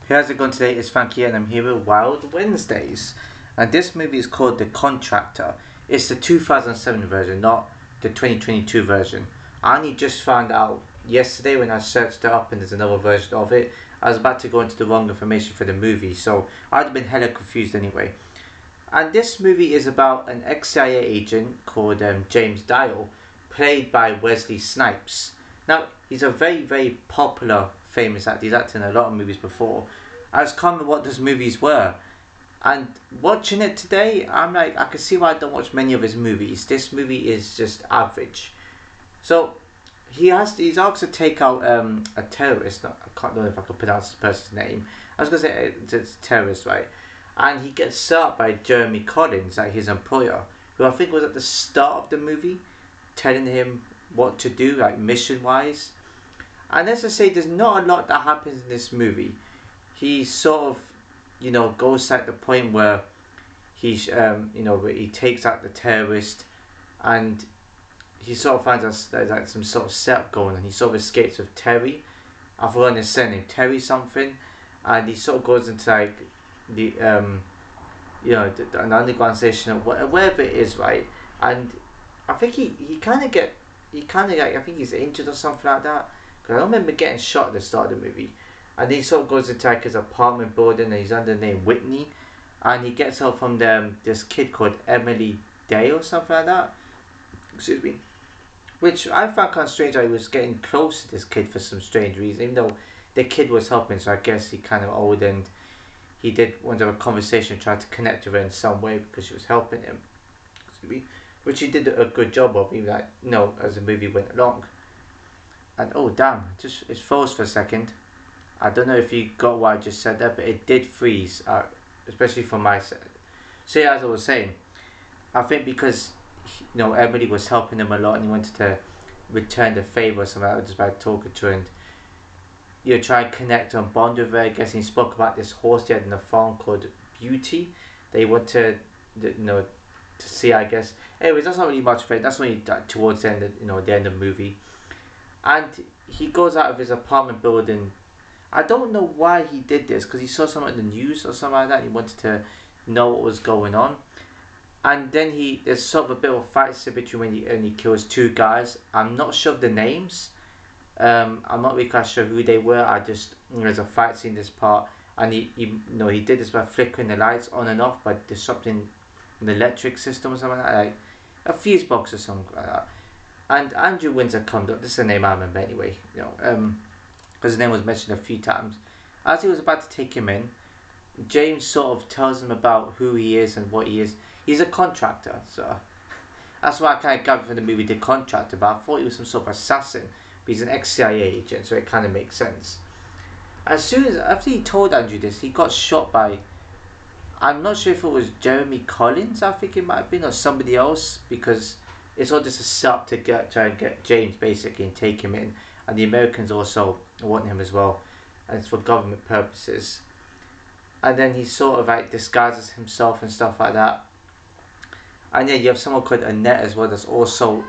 Hey, how's it going today? It's Frankie and I'm here with Wild Wednesdays. And this movie is called The Contractor. It's the 2007 version, not the 2022 version. I only just found out yesterday when I searched it up and there's another version of it. I was about to go into the wrong information for the movie, so I'd have been hella confused anyway. And this movie is about an ex-CIA agent called James Dial, played by Wesley Snipes. Now, he's a very, very popular, famous actor. He's acted in a lot of movies before. I was commenting what those movies were. And watching it today, I'm like, I can see why I don't watch many of his movies. This movie is just average. So, he's asked to take out a terrorist. I can't know if I can pronounce this person's name. I was going to say it's a terrorist, right? And he gets set up by Jeremy Collins, like his employer, who I think was at the start of the movie, telling him what to do, like mission-wise. And as I say, there's not a lot that happens in this movie. He sort of, goes at the point where he's, where he takes out the terrorist, and he sort of finds us there's like some sort of setup going, and he sort of escapes with Terry. I've forgotten his surname, Terry something, and he sort of goes into like the an underground station or whatever it is, right? And I think he kind of I think he's injured or something like that, because I don't remember getting shot at the start of the movie. And he sort of goes into like his apartment building, and he's under the name Whitney, and he gets help from this kid called Emily Day or something like that. Excuse me. Which I found kind of strange. I was getting close to this kid for some strange reason, even though the kid was helping. So I guess he kind of owed, and he did want to have a conversation, tried to connect with her in some way because she was helping him. Excuse me. Which he did a good job of, even as the movie went along. And oh damn, it froze for a second. I don't know if you got what I just said there, but it did freeze, especially from my side. So yeah, as I was saying, I think because Emily was helping him a lot, and he wanted to return the favour or something, just by talking to her and try and connect and bond with her. I guess he spoke about this horse he had in the farm called Beauty. They want to to see, I guess. Anyways, that's not really much for it. That's when towards the end of, the end of the movie. And he goes out of his apartment building. I don't know why he did this, because he saw something in the news or something like that. He wanted to know what was going on. And then there's sort of a bit of a fight scene between when he kills two guys. I'm not sure of the names. I'm not really quite sure who they were. There's a fight scene in this part, and he did this by flickering the lights on and off by disrupting an electric system or something like a fuse box or something like that. And Andrew Windsor comes up. This is the name I remember anyway. Because his name was mentioned a few times. As he was about to take him in, James sort of tells him about who he is and what he is. He's a contractor, so that's why I kind of gathered from the movie The Contractor. But I thought he was some sort of assassin. But he's an ex-CIA agent, so it kind of makes sense. After he told Andrew this, he got shot by, I'm not sure if it was Jeremy Collins, I think it might have been, or somebody else, because it's all just a setup to try and get James basically and take him in. And the Americans also want him as well, and it's for government purposes. And then he sort of like disguises himself and stuff like that. And yeah, you have someone called Annette as well, that's also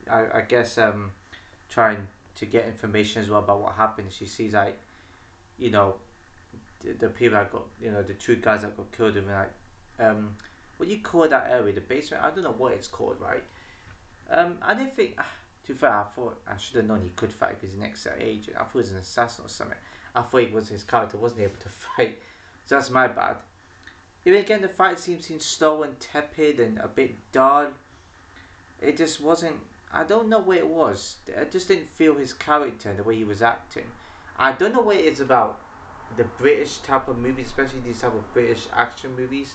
I guess trying to get information as well about what happened. She sees the people that got the two guys that got killed, and what do you call that area, the basement? I don't know what it's called, right? I didn't think. To be fair, I thought I should have known he could fight because he's an ex-CIA agent. I thought he was an assassin or something. I thought his character wasn't able to fight. So that's my bad. Even again, the fight seems slow and tepid and a bit dull. It just wasn't. I don't know what it was. I just didn't feel his character and the way he was acting. I don't know what it is about the British type of movies, especially these type of British action movies.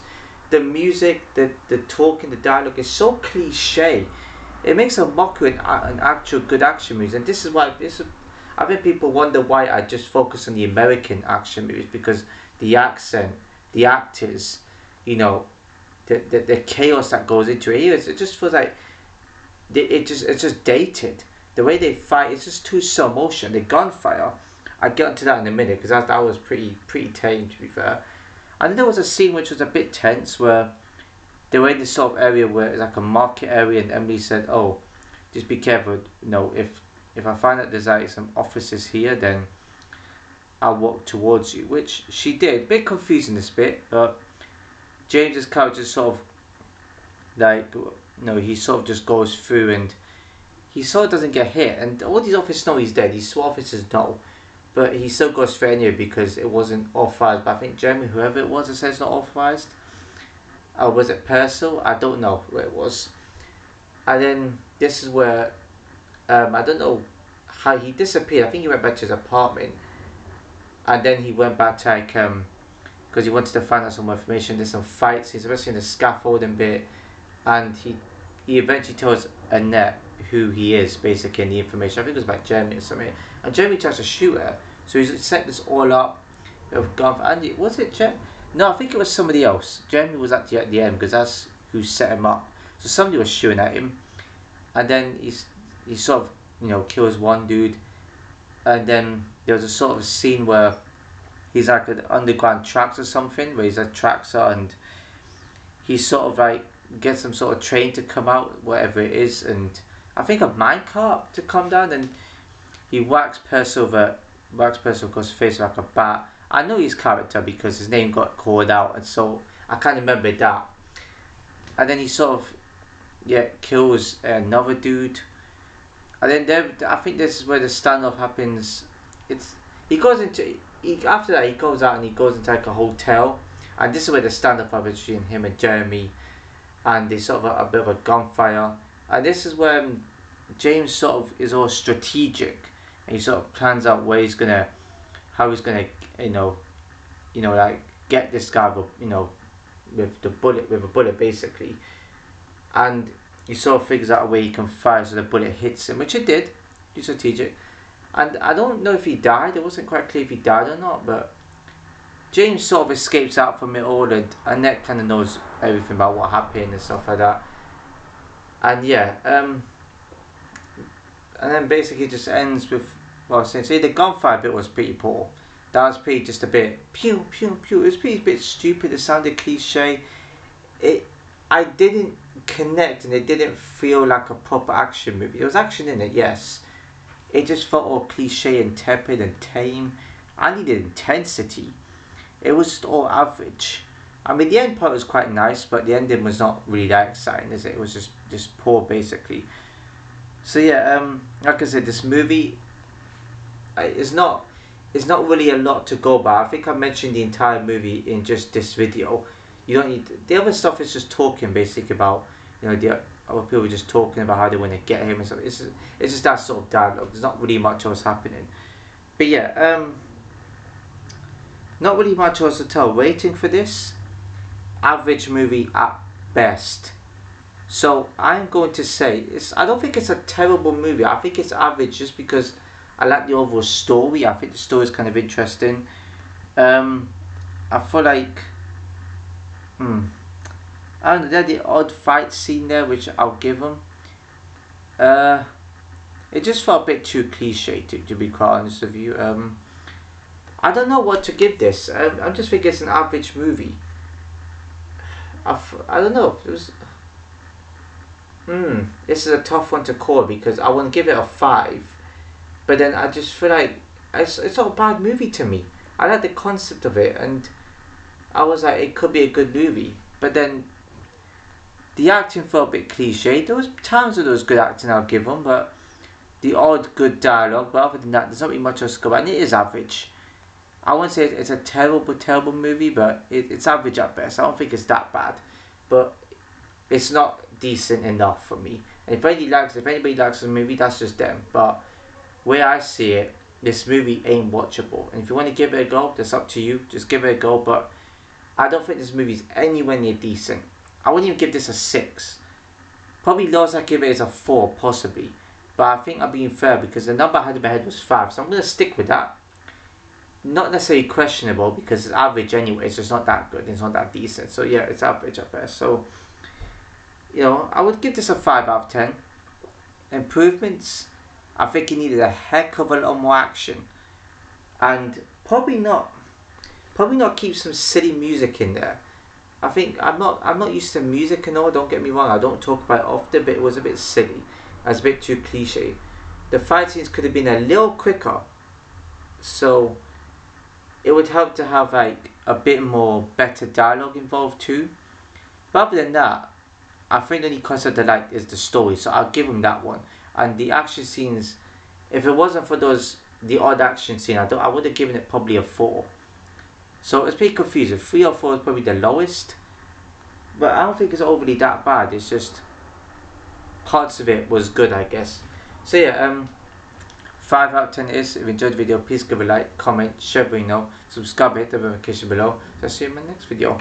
The music, the talking, the dialogue is so cliche. It makes a mockery an actual good action movies, and this is why I think people wonder why I just focus on the American action movies, because the accent, the actors, the chaos that goes into it. Here, it just feels like it's just dated. The way they fight, it's just too slow motion. The gunfire, I'll get into that in a minute, because that was pretty tame, to be fair. And then there was a scene which was a bit tense where they were in this sort of area where it's like a market area, and Emily said, "Oh, just be careful. If I find that there's like some officers here, then I'll walk towards you, which she did. A bit confusing this bit, but James's character sort of like, he sort of just goes through and he sort of doesn't get hit, and all these officers know he's dead. These SWAT officers know, but he still goes through anyway because it wasn't authorized. But I think Jeremy, whoever it was, that says not authorized, or was it Purcell? I don't know who it was. And then this is where I don't know how he disappeared. I think he went back to his apartment, and then he went back to like because he wanted to find out some more information. There's some fights. He's especially in the scaffolding bit, and he eventually tells Annette who he is, basically, in the information. I think it was about Jeremy or something, and Jeremy tries to shoot her. So he's set this all up with gun. And was it Jeremy? No, I think it was somebody else. Jeremy was actually at the end because that's who set him up. So somebody was shooting at him, and then he sort of kills one dude, and then there was a sort of a scene where he's like at underground tracks or something, where he's at tracks and he sort of like gets some sort of train to come out, whatever it is, and I think a minecart to come down, and he whacks Purcell across the face like a bat. I know his character because his name got called out, and so I can't remember that. And then he sort of kills another dude, and then I think this is where the standoff happens. After that he goes out and he goes into like a hotel, and this is where the standoff happens between him and Jeremy, and they sort of a bit of a gunfire. And this is where James sort of is all strategic, and he sort of plans out how he's gonna like get this guy with a bullet basically, and he sort of figures out a way he can fire so the bullet hits him, which it did. He's strategic, and I don't know if he died. It wasn't quite clear if he died or not, but James sort of escapes out from it all, and Annette kind of knows everything about what happened and stuff like that. And and then basically it just ends with what I was saying. So the gunfire bit was pretty poor. That was pretty just a bit pew pew pew. It was pretty a bit stupid. It sounded cliche. I didn't connect, and it didn't feel like a proper action movie. There was action in it, yes. It just felt all cliche and tepid and tame. I needed intensity. It was just all average. I mean, the end part was quite nice, but the ending was not really that exciting, is it? It was just poor, basically. So like I said, this movie is not really a lot to go by. I think I mentioned the entire movie in just this video. You don't need the other stuff. Is just talking basically about the other people just talking about how they want to get him and stuff. It's just that sort of dialogue. There's not really much else happening. But not really much else to tell. Rating for this, average movie at best. So I'm going to say I don't think it's a terrible movie. I think it's average just because I like the overall story. I think the story is kind of interesting. I feel like I don't know, there's the odd fight scene there, which I'll give them. It just felt a bit too cliche to be quite honest with you. I don't know what to give this. I'm just thinking it's an average movie. I don't know. It was. This is a tough one to call because I want to give it a 5, but then I just feel like it's not a bad movie to me. I like the concept of it, and I was like, it could be a good movie. But then the acting felt a bit cliche. There was times where there was good acting, I'll give them, but the odd good dialogue. But other than that, there's not really much else to go by, and it is average. I won't say it's a terrible movie, but it's average at best. I don't think it's that bad, but it's not decent enough for me. And if anybody likes the movie, that's just them. But where I see it, this movie ain't watchable. And if you want to give it a go, that's up to you. Just give it a go. But I don't think this movie is anywhere near decent. I wouldn't even give this a 6. Probably lowest I give it is a 4, possibly. But I think I'm being fair because the number I had in my head was 5. So I'm going to stick with that. Not necessarily questionable because it's average anyway. It's just not that good. It's not that decent. So yeah, it's average at best. So, I would give this a 5 out of 10. Improvements, I think he needed a heck of a lot more action. And probably not keep some silly music in there. I think I'm not used to music and all, don't get me wrong. I don't talk about it often, but it was a bit silly. It was a bit too cliche. The fight scenes could have been a little quicker. So it would help to have like a bit more better dialogue involved too. But other than that, I think the only concept I like is the story, so I'll give him that one. And the action scenes, if it wasn't for the odd action scene, I would have given it probably a 4. So it's pretty confusing. 3 or 4 is probably the lowest, but I don't think it's overly that bad. It's just parts of it was good, I guess. So yeah, 5 out of 10 is. If you enjoyed the video, please give a like, comment, share, subscribe, hit the notification below. So I'll see you in my next video.